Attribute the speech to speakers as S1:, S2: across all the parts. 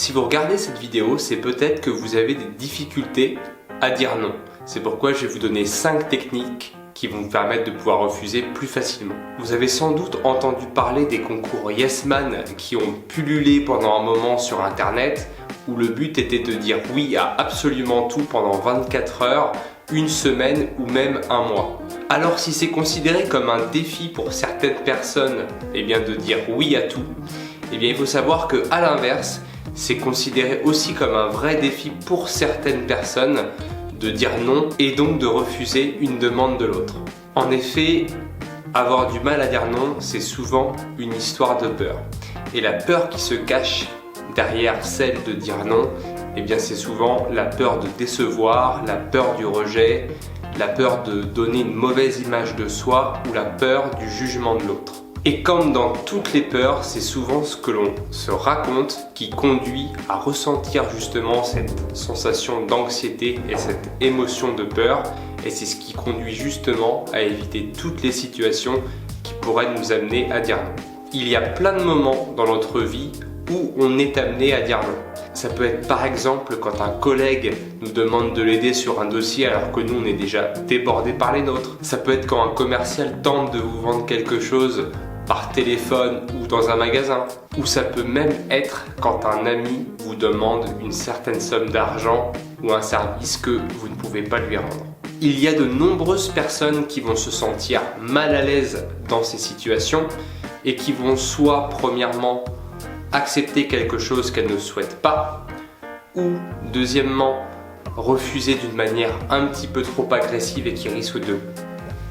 S1: Si vous regardez cette vidéo, c'est peut-être que vous avez des difficultés à dire non. C'est pourquoi je vais vous donner 5 techniques qui vont vous permettre de pouvoir refuser plus facilement. Vous avez sans doute entendu parler des concours Yes Man qui ont pullulé pendant un moment sur internet où le but était de dire oui à absolument tout pendant 24 heures, une semaine ou même un mois. Alors si c'est considéré comme un défi pour certaines personnes de dire oui à tout, il faut savoir que à l'inverse, c'est considéré aussi comme un vrai défi pour certaines personnes de dire non et donc de refuser une demande de l'autre. En effet, avoir du mal à dire non, c'est souvent une histoire de peur. Et la peur qui se cache derrière celle de dire non, c'est souvent la peur de décevoir, la peur du rejet, la peur de donner une mauvaise image de soi ou la peur du jugement de l'autre. Et comme dans toutes les peurs, c'est souvent ce que l'on se raconte qui conduit à ressentir justement cette sensation d'anxiété et cette émotion de peur. Et c'est ce qui conduit justement à éviter toutes les situations qui pourraient nous amener à dire non. Il y a plein de moments dans notre vie où on est amené à dire non. Ça peut être par exemple quand un collègue nous demande de l'aider sur un dossier alors que nous on est déjà débordé par les nôtres. Ça peut être quand un commercial tente de vous vendre quelque chose par téléphone ou dans un magasin. Ou ça peut même être quand un ami vous demande une certaine somme d'argent ou un service que vous ne pouvez pas lui rendre. Il y a de nombreuses personnes qui vont se sentir mal à l'aise dans ces situations et qui vont soit premièrement accepter quelque chose qu'elles ne souhaitent pas ou deuxièmement refuser d'une manière un petit peu trop agressive et qui risque de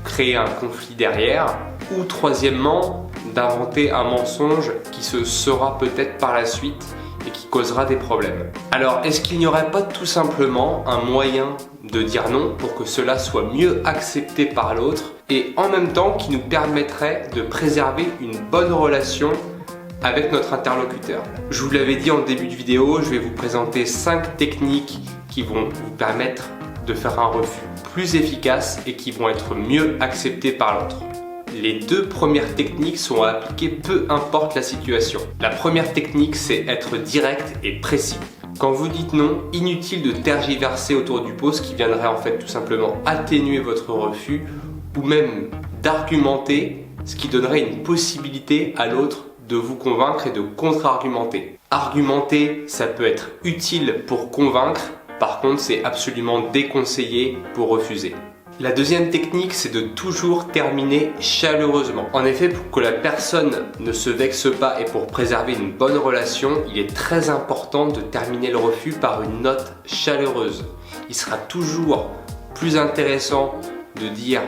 S1: créer un conflit derrière, ou troisièmement d'inventer un mensonge qui se saura peut-être par la suite et qui causera des problèmes. Alors est-ce qu'il n'y aurait pas tout simplement un moyen de dire non pour que cela soit mieux accepté par l'autre et en même temps qui nous permettrait de préserver une bonne relation avec notre interlocuteur? Je vous l'avais dit en début de vidéo, je vais vous présenter 5 techniques qui vont vous permettre de faire un refus plus efficace et qui vont être mieux acceptés par l'autre. Les 2 premières techniques sont à appliquer peu importe la situation. La première technique, c'est être direct et précis. Quand vous dites non, inutile de tergiverser autour du pot, ce qui viendrait en fait tout simplement atténuer votre refus ou même d'argumenter, ce qui donnerait une possibilité à l'autre de vous convaincre et de contre-argumenter. Argumenter, ça peut être utile pour convaincre, par contre c'est absolument déconseillé pour refuser. La deuxième technique, c'est de toujours terminer chaleureusement. En effet, pour que la personne ne se vexe pas et pour préserver une bonne relation, il est très important de terminer le refus par une note chaleureuse. Il sera toujours plus intéressant de dire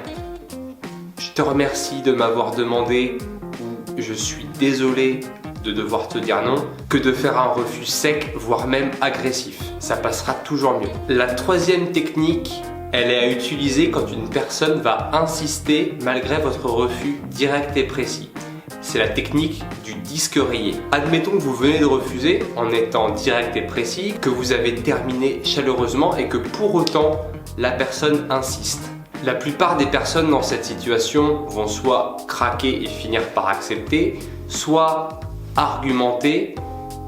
S1: « Je te remercie de m'avoir demandé » ou « Je suis désolé de devoir te dire non » que de faire un refus sec, voire même agressif. Ça passera toujours mieux. La troisième technique, elle est à utiliser quand une personne va insister malgré votre refus direct et précis. C'est la technique du disque rayé. Admettons que vous venez de refuser en étant direct et précis, que vous avez terminé chaleureusement et que pour autant la personne insiste. La plupart des personnes dans cette situation vont soit craquer et finir par accepter, soit argumenter,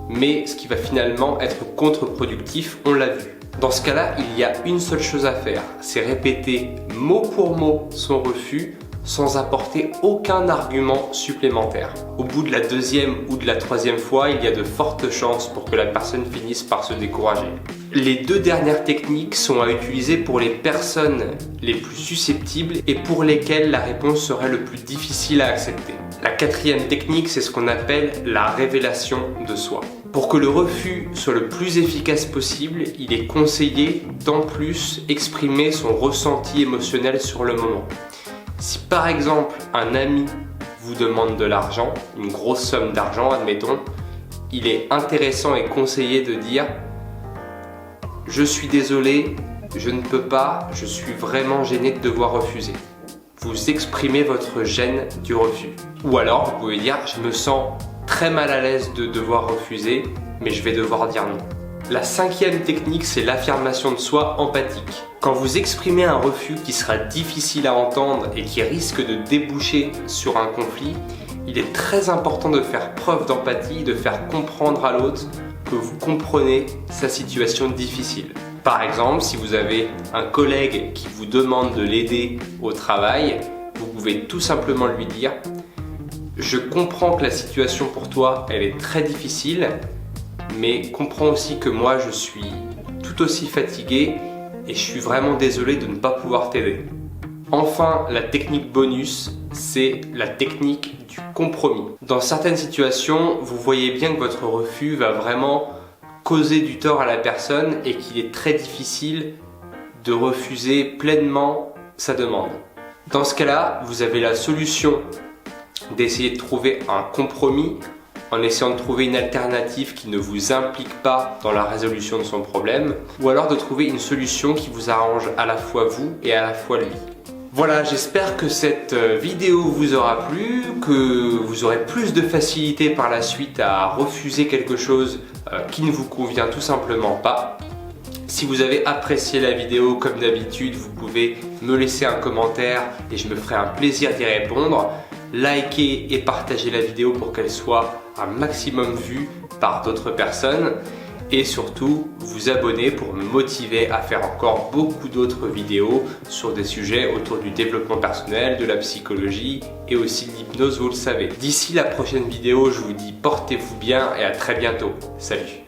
S1: mais ce qui va finalement être contre-productif, on l'a vu. Dans ce cas-là, il y a une seule chose à faire, c'est répéter mot pour mot son refus sans apporter aucun argument supplémentaire. Au bout de la 2e ou de la 3e fois, il y a de fortes chances pour que la personne finisse par se décourager. Les 2 dernières techniques sont à utiliser pour les personnes les plus susceptibles et pour lesquelles la réponse serait le plus difficile à accepter. La 4e technique, c'est ce qu'on appelle la révélation de soi. Pour que le refus soit le plus efficace possible, il est conseillé d'en plus exprimer son ressenti émotionnel sur le moment. Si par exemple un ami vous demande de l'argent, une grosse somme d'argent admettons, il est intéressant et conseillé de dire « Je suis désolé, je ne peux pas, je suis vraiment gêné de devoir refuser ». Vous exprimez votre gêne du refus. Ou alors vous pouvez dire « Je me sens très mal à l'aise de devoir refuser, mais je vais devoir dire non ». La 5e technique, c'est l'affirmation de soi empathique. Quand vous exprimez un refus qui sera difficile à entendre et qui risque de déboucher sur un conflit, il est très important de faire preuve d'empathie, de faire comprendre à l'autre que vous comprenez sa situation difficile. Par exemple, si vous avez un collègue qui vous demande de l'aider au travail, vous pouvez tout simplement lui dire « Je comprends que la situation pour toi, elle est très difficile, mais comprends aussi que moi, je suis tout aussi fatigué et je suis vraiment désolé de ne pas pouvoir t'aider. » Enfin, la technique bonus, c'est la technique du compromis. Dans certaines situations, vous voyez bien que votre refus va vraiment causer du tort à la personne et qu'il est très difficile de refuser pleinement sa demande. Dans ce cas-là, vous avez la solution d'essayer de trouver un compromis en essayant de trouver une alternative qui ne vous implique pas dans la résolution de son problème, ou alors de trouver une solution qui vous arrange à la fois vous et à la fois lui. Voilà, j'espère que cette vidéo vous aura plu, que vous aurez plus de facilité par la suite à refuser quelque chose qui ne vous convient tout simplement pas. Si vous avez apprécié la vidéo, comme d'habitude, vous pouvez me laisser un commentaire et je me ferai un plaisir d'y répondre. Likez et partagez la vidéo pour qu'elle soit un maximum vue par d'autres personnes. Et surtout, vous abonner pour me motiver à faire encore beaucoup d'autres vidéos sur des sujets autour du développement personnel, de la psychologie et aussi de l'hypnose, vous le savez. D'ici la prochaine vidéo, je vous dis portez-vous bien et à très bientôt. Salut!